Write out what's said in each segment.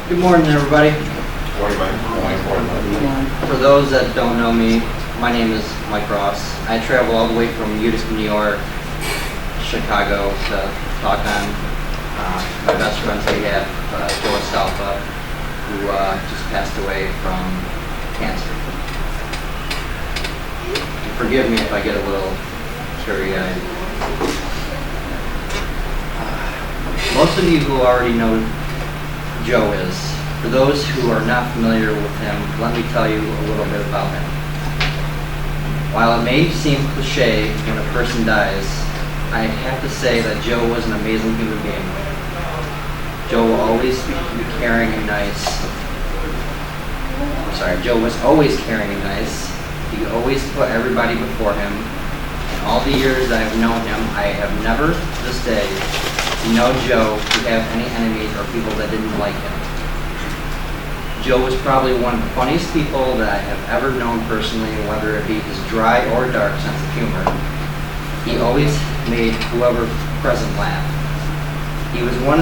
Good morning, everybody. Morning, Mike. For those that don't know me, my name is Mike Ross. I travel all the way from Utica, New York, Chicago to talk on my best friend's behalf, Joe Astalfa, who just passed away from cancer. Forgive me if I get a little teary-eyed. Most of you who already know Joe is. For those who are not familiar with him, let me tell you a little bit about him. While it may seem cliche when a person dies, I have to say that Joe was an amazing human being. Joe will always be caring and nice. Joe was always caring and nice. He always put everybody before him. In all the years that I've known him, I have never, to this day, known Joe to have any enemies or people that didn't like him. Joe was probably one of the funniest people that I have ever known personally, whether it be his dry or dark sense of humor. He always made whoever present laugh. He was one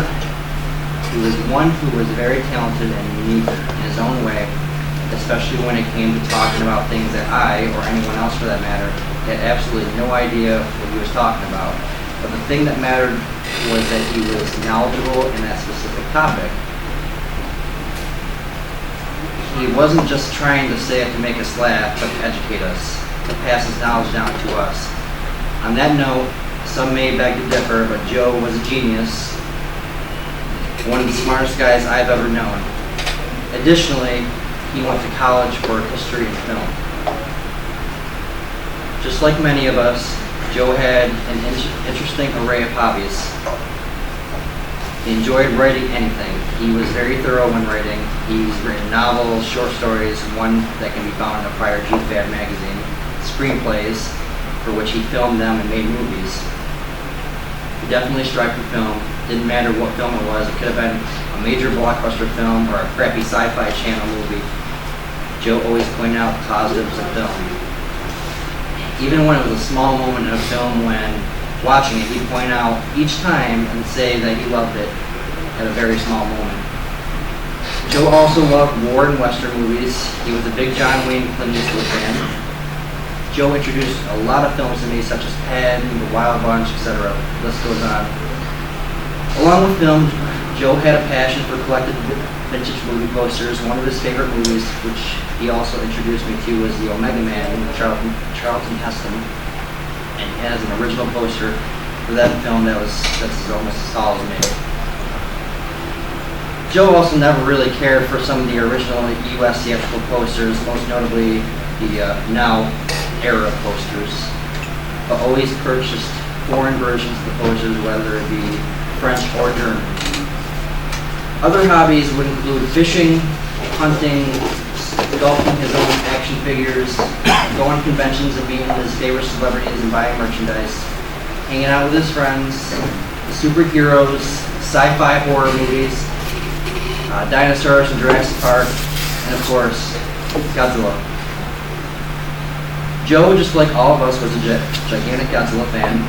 who was very talented and unique in his own way, especially when it came to talking about things that I, or anyone else for that matter, had absolutely no idea what he was talking about. But the thing that mattered was that he was knowledgeable in that specific topic. He wasn't just trying to say it to make us laugh, but to educate us, to pass his knowledge down to us. On that note, some may beg to differ, but Joe was a genius, one of the smartest guys I've ever known. Additionally, he went to college for history and film. Just like many of us, Joe had an interesting array of hobbies. He enjoyed writing anything. He was very thorough when writing. He's written novels, short stories, one that can be found in a prior G-Fest magazine, screenplays, for which he filmed them and made movies. He definitely strived for film. Didn't matter what film it was. It could have been a major blockbuster film or a crappy sci-fi channel movie. Joe always pointed out the positives of film. Even when it was a small moment in a film, when watching it, he'd point out each time and say that he loved it at a very small moment. Joe also loved war and western movies. He was a big John Wayne Clint Eastwood fan. Joe introduced a lot of films to me, such as Penn, The Wild Bunch, etc. The list goes on. Along with film, Joe had a passion for collected vintage movie posters. One of his favorite movies, which he also introduced me to, was The Omega Man with Charlton Heston, and he has an original poster for that film that's almost as tall as me. Joe also never really cared for some of the original U.S. theatrical posters, most notably the now era posters, but always purchased foreign versions of the posters, whether it be French or German. Other hobbies would include fishing, hunting, sculpting his own action figures, going to conventions and meeting his favorite celebrities and buying merchandise, hanging out with his friends, superheroes, sci-fi horror movies, dinosaurs in Jurassic Park, and of course, Godzilla. Joe, just like all of us, was a gigantic Godzilla fan.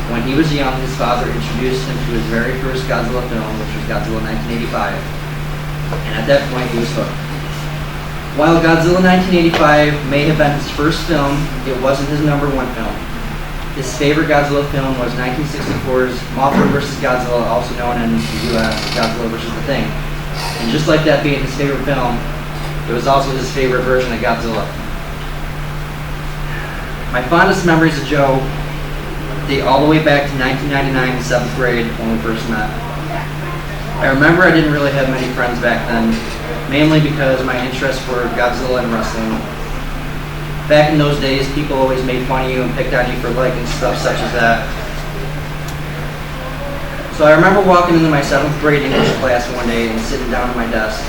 When he was young, his father introduced him to his very first Godzilla film, which was Godzilla 1985, and at that point he was hooked. While Godzilla 1985 may have been his first film, it wasn't his number one film. His favorite Godzilla film was 1964's Mothra vs. Godzilla, also known in the US as Godzilla vs. the Thing. And just like that being his favorite film, it was also his favorite version of Godzilla. My fondest memories of Joe date all the way back to 1999 in 7th grade when we first met. I remember I didn't really have many friends back then, mainly because my interests were Godzilla and wrestling. Back in those days, people always made fun of you and picked on you for liking stuff such as that. So I remember walking into my 7th grade English class one day and sitting down at my desk.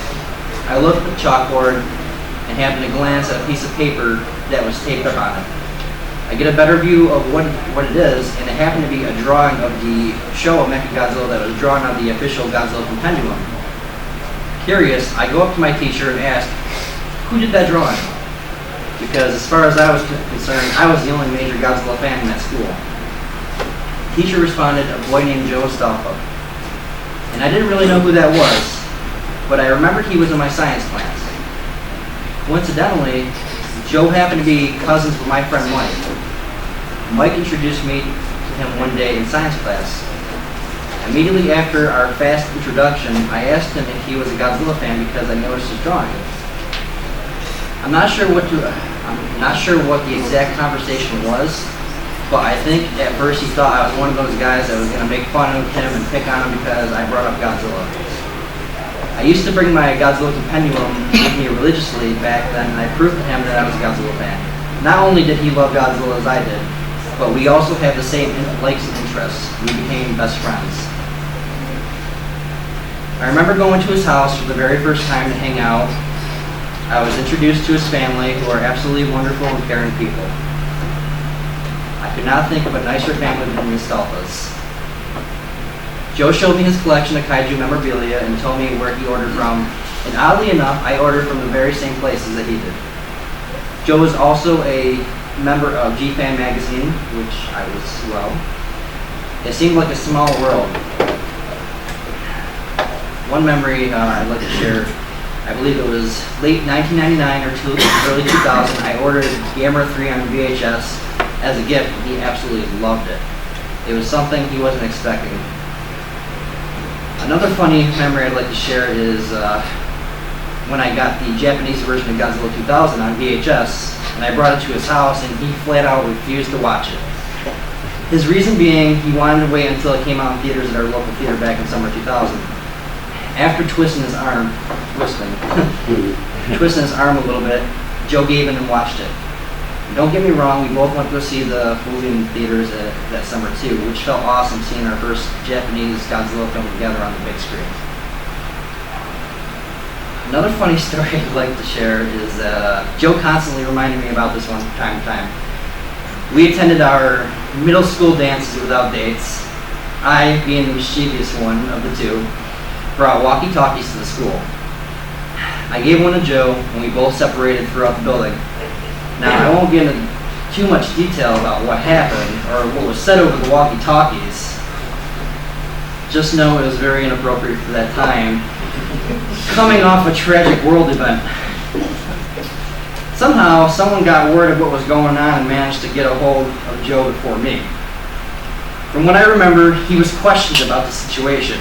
I looked at the chalkboard and happened to glance at a piece of paper that was taped up on it. I get a better view of what it is, and it happened to be a drawing of the show of Mechagodzilla that was drawn on the official Godzilla Compendium. Curious, I go up to my teacher and ask, who did that drawing? Because as far as I was concerned, I was the only major Godzilla fan in that school. The teacher responded, a boy named Joe Astalfa. And I didn't really know who that was. but I remembered he was in my science class. Coincidentally, Joe happened to be cousins with my friend Mike. Mike introduced me to him one day in science class. Immediately after our fast introduction, I asked him if he was a Godzilla fan because I noticed his drawing. I'm not sure what the exact conversation was, but I think at first he thought I was one of those guys that was going to make fun of him and pick on him because I brought up Godzilla. I used to bring my Godzilla compendium with me religiously back then, and I proved to him that I was a Godzilla fan. Not only did he love Godzilla as I did, but we also had the same likes and interests. We became best friends. I remember going to his house for the very first time to hang out. I was introduced to his family, who are absolutely wonderful and caring people. I could not think of a nicer family than the Astalfas. Joe showed me his collection of kaiju memorabilia and told me where he ordered from, and oddly enough, I ordered from the very same places that he did. Joe was also a member of G-Fan magazine, which I was as well. It seemed like a small world. One memory I'd like to share, I believe it was late 1999 or early 2000, I ordered Gamera 3 on VHS as a gift, and he absolutely loved it. It was something he wasn't expecting. Another funny memory I'd like to share is when I got the Japanese version of Godzilla 2000 on VHS, and I brought it to his house, and he flat out refused to watch it. His reason being, he wanted to wait until it came out in theaters at our local theater back in summer 2000. After twisting his arm a little bit, Joe gave in and watched it. Don't get me wrong, we both went to go see the movie in theaters that summer too, which felt awesome seeing our first Japanese Godzilla film together on the big screen. Another funny story I'd like to share is Joe constantly reminded me about this one from time to time. We attended our middle school dances without dates. I, being the mischievous one of the two, brought walkie-talkies to the school. I gave one to Joe, and we both separated throughout the building. Now, I won't get into too much detail about what happened or what was said over the walkie-talkies. Just know it was very inappropriate for that time, coming off a tragic world event. Somehow, someone got word of what was going on and managed to get a hold of Joe before me. From what I remember, he was questioned about the situation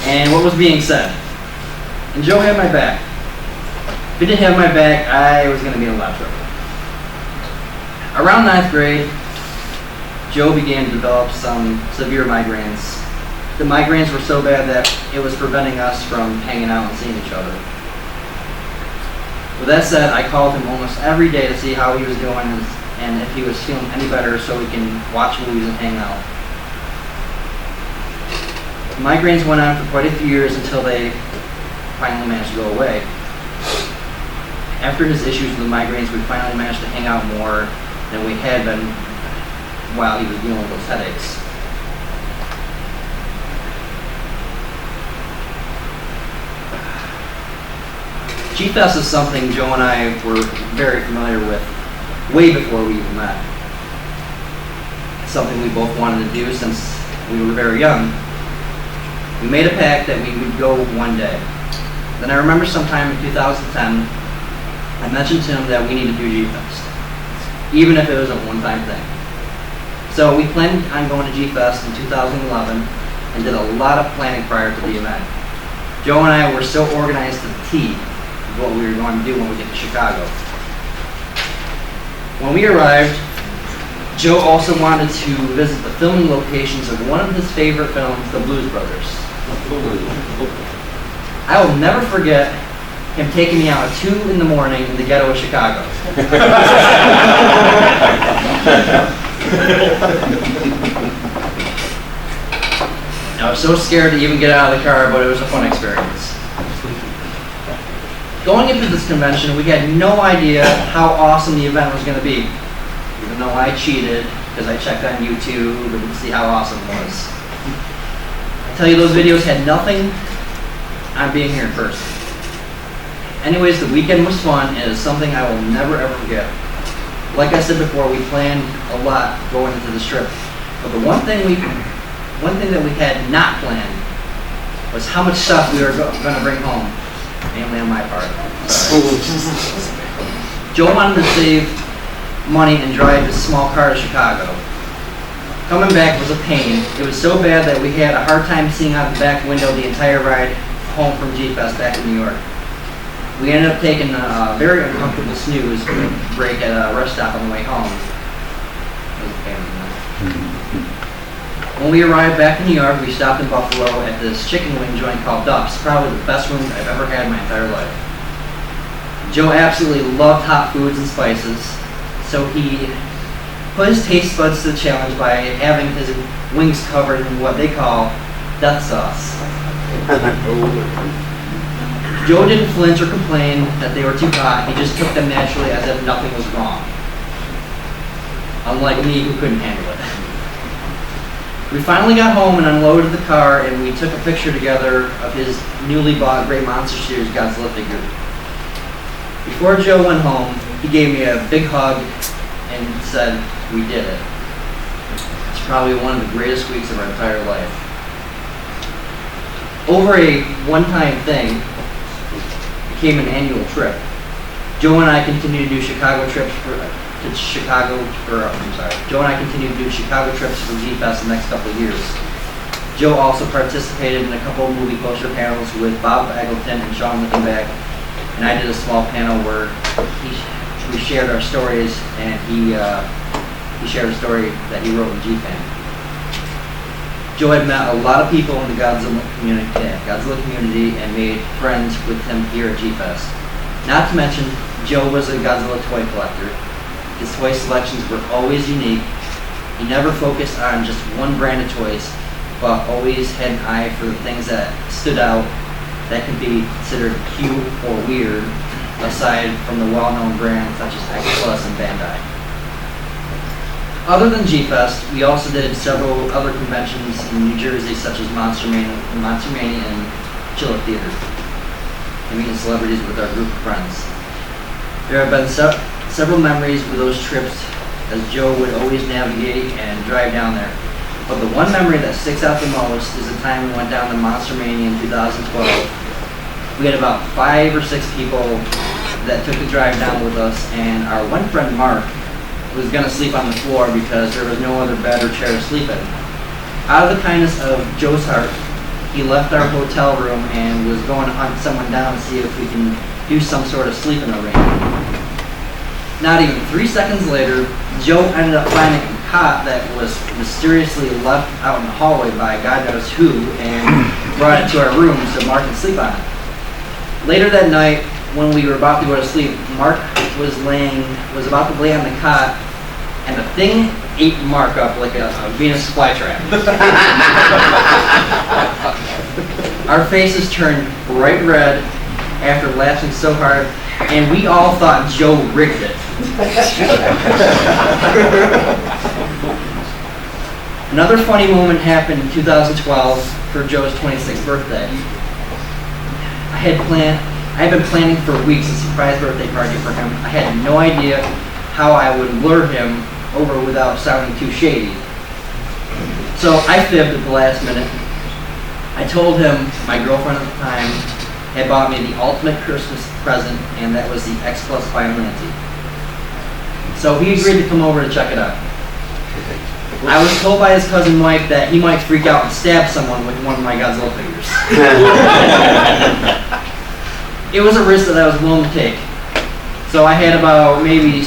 and what was being said. And Joe had my back. If he didn't have my back, I was going to be in a lot of trouble. Around 9th grade, Joe began to develop some severe migraines. The migraines were so bad that it was preventing us from hanging out and seeing each other. With that said, I called him almost every day to see how he was doing and if he was feeling any better so we can watch movies and hang out. The migraines went on for quite a few years until they finally managed to go away. After his issues with the migraines, we finally managed to hang out more than we had been while he was dealing with those headaches. G-Fest is something Joe and I were very familiar with way before we even met. It's something we both wanted to do since we were very young. We made a pact that we would go one day. Then I remember sometime in 2010, I mentioned to him that we need to do G-Fest, even if it was a one-time thing. So we planned on going to G-Fest in 2011 and did a lot of planning prior to the event. Joe and I were so organized to the T of what we were going to do when we get to Chicago. When we arrived, Joe also wanted to visit the filming locations of one of his favorite films, The Blues Brothers. I will never forget him taking me out at 2 in the morning in the ghetto of Chicago. I was so scared to even get out of the car, but it was a fun experience. Going into this convention, we had no idea how awesome the event was going to be, even though I cheated because I checked on YouTube and see how awesome it was. I tell you, those videos had nothing on being here in person. Anyways, the weekend was fun and it's something I will never ever forget. Like I said before, we planned a lot going into this trip, but the one thing that we had not planned was how much stuff we were going to bring home, mainly on my part. Joe wanted to save money and drive his small car to Chicago. Coming back was a pain. It was so bad that we had a hard time seeing out the back window the entire ride home from G-Fest back in New York. We ended up taking a very uncomfortable snooze break at a rest stop on the way home. It was a pain in the neck. When we arrived back in New York, we stopped in Buffalo at this chicken wing joint called Duff's, probably the best wing I've ever had in my entire life. Joe absolutely loved hot foods and spices, so he put his taste buds to the challenge by having his wings covered in what they call death sauce. Joe didn't flinch or complain that they were too hot. He just took them naturally as if nothing was wrong. Unlike me, who couldn't handle it. We finally got home and unloaded the car, and we took a picture together of his newly bought Great Monster Series Godzilla figure. Before Joe went home, he gave me a big hug and said, "We did it." It's probably one of the greatest weeks of our entire life. Over a one-time thing, it became an annual trip. Joe and I continue to do Chicago trips Joe and I continue to do Chicago trips for G-Fest the next couple of years. Joe also participated in a couple of movie poster panels with Bob Eggleton and Sean Wickenbach, and I did a small panel where we shared our stories, and he shared a story that he wrote in G-Fan. Joe had met a lot of people in the Godzilla community and made friends with him here at G-Fest. Not to mention, Joe was a Godzilla toy collector. His toy selections were always unique. He never focused on just one brand of toys, but always had an eye for the things that stood out that could be considered cute or weird, aside from the well-known brands such as X Plus and Bandai. Other than G-Fest, we also did several other conventions in New Jersey, such as Monster Mania and Chiller Theater, and meeting celebrities with our group of friends. There have been several memories with those trips, as Joe would always navigate and drive down there. But the one memory that sticks out the most is the time we went down to Monster Mania in 2012. We had about 5 or 6 people that took the drive down with us, and our one friend Mark was going to sleep on the floor because there was no other bed or chair to sleep in. Out of the kindness of Joe's heart, he left our hotel room and was going to hunt someone down to see if we can do some sort of sleeping arrangement. Not even 3 seconds later, Joe ended up finding a cot that was mysteriously left out in the hallway by God knows who, and brought it to our room so Mark could sleep on it. Later that night, when we were about to go to sleep, Mark was about to lay on the cot, and the thing ate Mark up like a Venus flytrap. Our faces turned bright red after laughing so hard, and we all thought Joe rigged it. Another funny moment happened in 2012 for Joe's 26th birthday. I had been planning for weeks a surprise birthday party for him. I had no idea how I would lure him over without sounding too shady. So I fibbed at the last minute. I told him my girlfriend at the time had bought me the ultimate Christmas present, and that was the X Plus Biomancy. So he agreed to come over to check it out. I was told by his cousin Mike that he might freak out and stab someone with one of my Godzilla figures. It was a risk that I was willing to take. So I had about maybe 8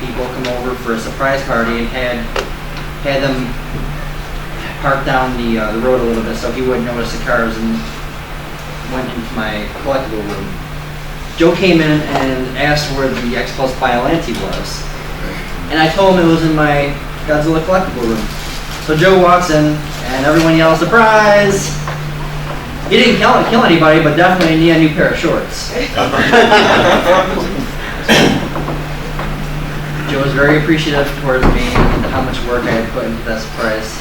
people come over for a surprise party, and had them park down the road a little bit so he wouldn't notice the cars, and went into my collectible room. Joe came in and asked where the X Plus Biollante was, and I told him it was in my Godzilla collectible room. So Joe walks in, and everyone yells, "Surprise!" He didn't kill anybody, but definitely need a new pair of shorts. Joe was very appreciative towards me and how much work I had put into that surprise.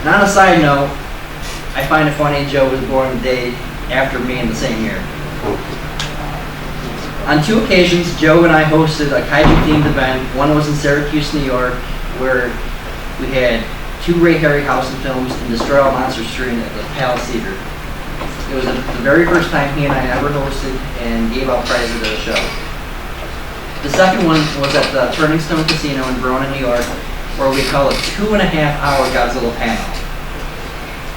And on a side note, I find it funny Joe was born the day after me in the same year. On 2 occasions, Joe and I hosted a kaiju-themed event. One was in Syracuse, New York, where we had 2 Ray Harryhausen films, and Destroy All Monsters screen at the Palace Theater. It was the very first time he and I ever hosted and gave out prizes at a show. The second one was at the Turning Stone Casino in Verona, New York, where we held a 2.5-hour Godzilla panel,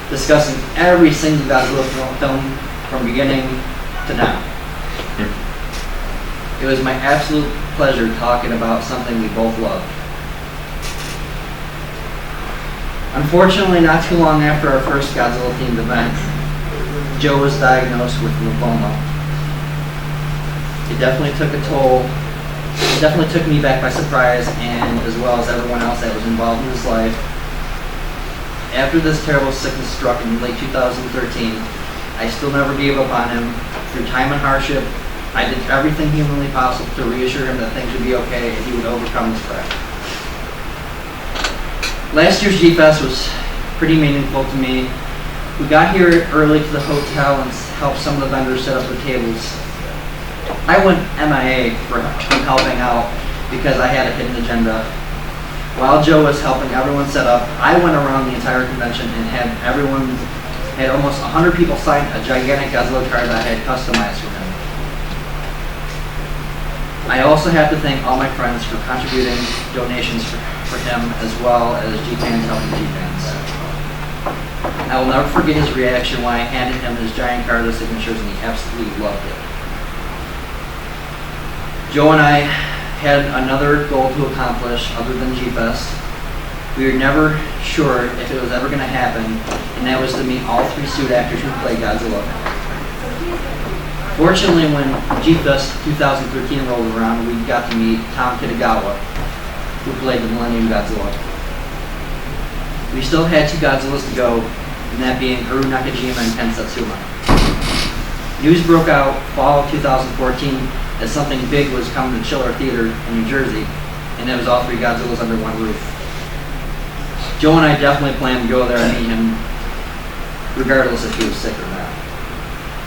discussing every single Godzilla film from beginning to now. It was my absolute pleasure talking about something we both love. Unfortunately, not too long after our first Godzilla-themed event, Joe was diagnosed with lymphoma. It definitely took a toll. It definitely took me back by surprise, and as well as everyone else that was involved in his life. After this terrible sickness struck in late 2013, I still never gave up on him. Through time and hardship, I did everything humanly possible to reassure him that things would be okay and he would overcome this threat. Last year's G-Fest was pretty meaningful to me. We got here early to the hotel and helped some of the vendors set up their tables. I went MIA from helping out because I had a hidden agenda. While Joe was helping everyone set up, I went around the entire convention and had almost 100 people sign a gigantic Godzilla card that I had customized for him. I also have to thank all my friends for contributing donations for him, as well as G-Fans helping G-Fans. I will never forget his reaction when I handed him his giant card of signatures, and he absolutely loved it. Joe and I had another goal to accomplish other than G-Fest. We were never sure if it was ever going to happen, and that was to meet all 3 suit actors who played Godzilla. Fortunately, when G-Fest 2013 rolled around, we got to meet Tom Kitagawa, who played the Millennium Godzilla. We still had 2 Godzillas to go, and that being Haru Nakajima and Ken Satsuma. News broke out fall of 2014 that something big was coming to Chiller Theater in New Jersey, and it was all 3 Godzillas under one roof. Joe and I definitely planned to go there and meet him, regardless if he was sick or not.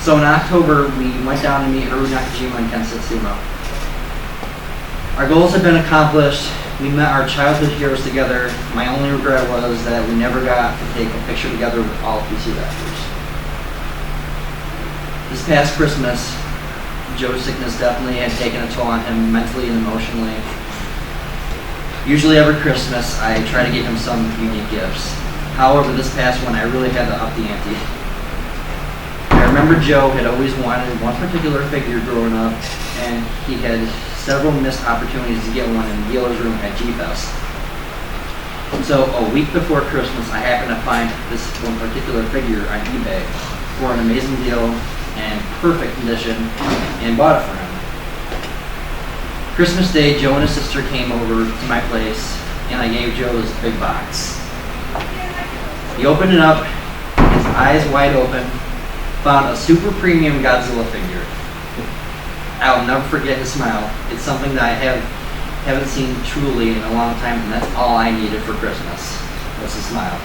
So in October, we went down to meet Haru Nakajima and Ken Satsuma. Our goals had been accomplished. We met our childhood heroes together. My only regret was that we never got to take a picture together with all 3 suit actors. This past Christmas, Joe's sickness definitely had taken a toll on him mentally and emotionally. Usually every Christmas, I try to give him some unique gifts. However, this past one, I really had to up the ante. I remember Joe had always wanted one particular figure growing up, and he had several missed opportunities to get one in the dealer's room at G-Fest. So a week before Christmas, I happened to find this one particular figure on eBay for an amazing deal and perfect condition, and bought it for him. Christmas Day, Joe and his sister came over to my place, and I gave Joe this big box. He opened it up, his eyes wide open, found a super premium Godzilla figure. I'll never forget his smile. It's something that I haven't seen truly in a long time, and that's all I needed for Christmas, was a smile.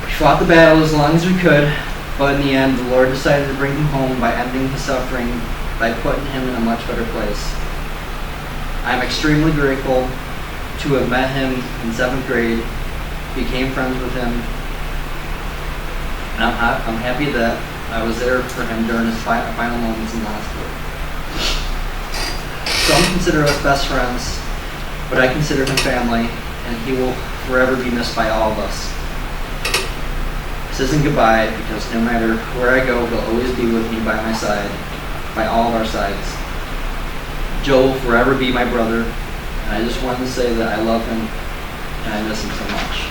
We fought the battle as long as we could, but in the end, the Lord decided to bring him home by ending his suffering, by putting him in a much better place. I'm extremely grateful to have met him in 7th grade, became friends with him, and I'm happy that I was there for him during his final moments in the hospital. Some consider us best friends, but I consider him family, and he will forever be missed by all of us. This isn't goodbye, because no matter where I go, he'll always be with me by my side, by all of our sides. Joe will forever be my brother, and I just wanted to say that I love him, and I miss him so much.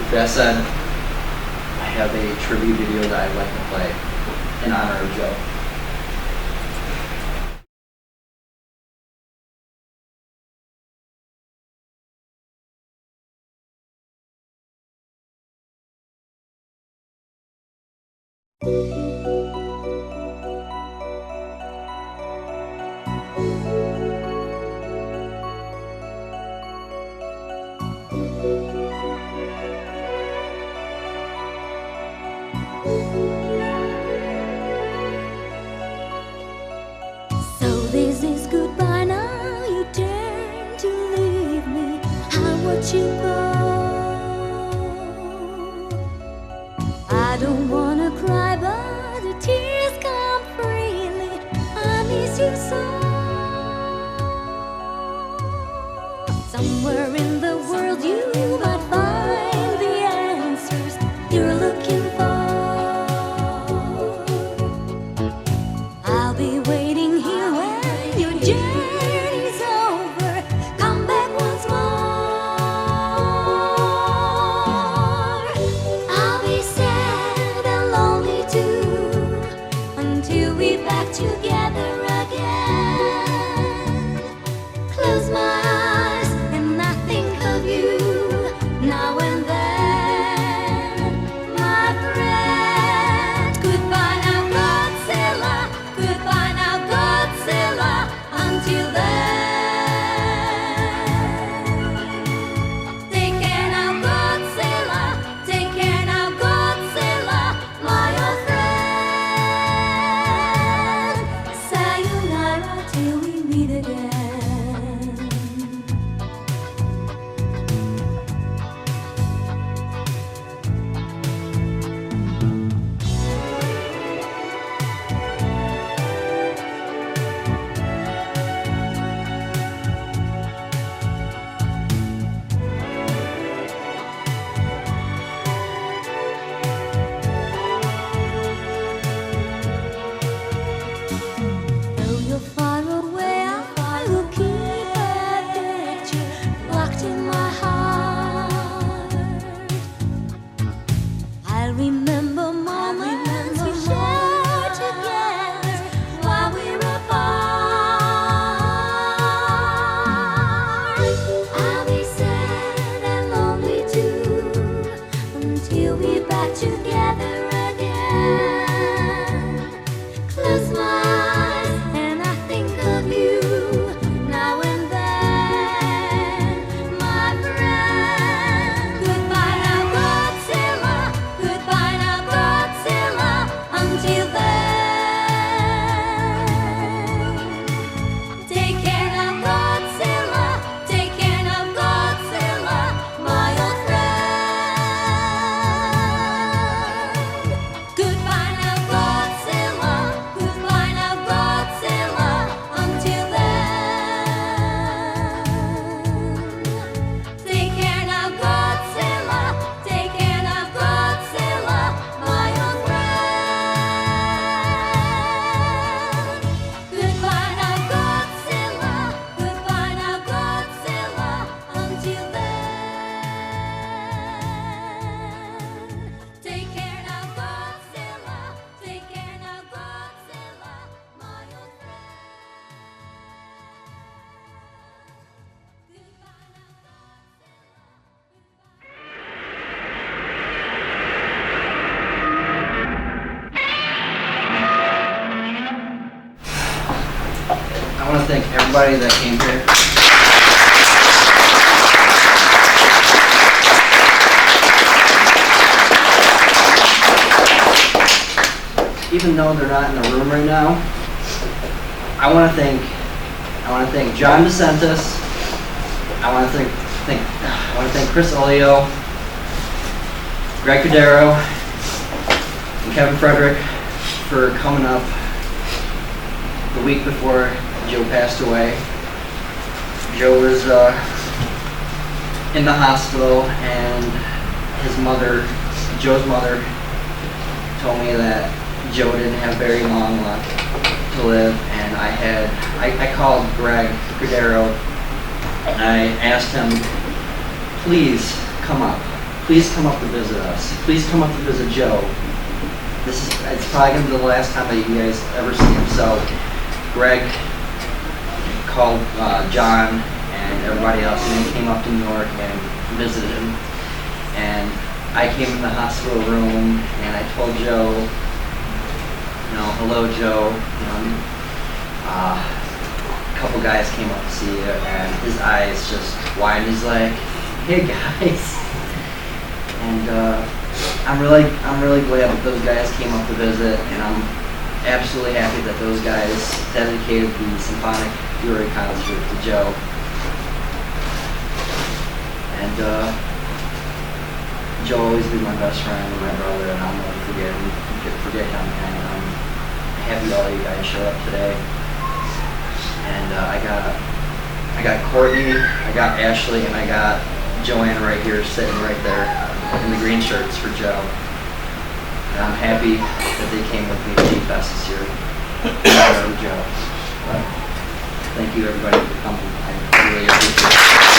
With that said, I have a tribute video that I'd like to play in honor of Joe. So this is goodbye now, I don't wanna cry, but the tears come freely. I miss you so. Somewhere in the world you might find the answers you're looking for. I'll be waiting here when your journey's over. Come back once more. I'll be sad and lonely too until we're back together again. Close my eyes and I think of you now and then, my friend. Goodbye now, Godzilla. Goodbye now, Godzilla. Until then, take care now, Godzilla. Take care now, Godzilla, my old friend. Sayonara till we meet again. Though you're far away, I will keep that picture locked in my heart. I'll remember moments we shared together while we were apart. I'll be sad and lonely too until we're back together again. Close my eyes and I think of you now and then, my friend. Goodbye now, Godzilla. Goodbye now, Godzilla. Until then, take care now, Godzilla. Take care now, Godzilla, my old friend. Goodbye now, Godzilla. Goodbye now, Godzilla. Until then, take care now, Godzilla. Take care now, Godzilla, my old friend. Goodbye now, Godzilla. Goodbye now, Godzilla. Until then, take care now, Godzilla. Take care now, Godzilla, my old friend. Goodbye now, I want to thank everybody that came here. Even though they're not in the room right now, I want to thank John DeSantis. I want to thank Chris Olio, Greg Cadero, and Kevin Frederick for coming up the week before Joe passed away. Joe was in the hospital, and Joe's mother, told me that Joe didn't have very long left to live, and I called Greg Cadero and I asked him, please come up to visit us. Please come up to visit Joe. It's probably gonna be the last time that you guys ever see him. So Greg called John and everybody else, and they came up to New York and visited him. And I came in the hospital room and I told Joe, hello Joe, a couple guys came up to see you, and his eyes just widened. He's like, hey guys. And I'm really glad that those guys came up to visit, and I'm absolutely happy that those guys dedicated the Symphonic Fury concert to Joe. And Joe will always be my best friend and my brother, and I'm really forget him. And I'm happy all you guys showed up today. And I got Courtney, I got Ashley, and I got Joanne right here, sitting right there in the green shirts for Joe. And I'm happy that they came with me to G-Fest this year. For Joe. But thank you everybody for coming. I really appreciate it.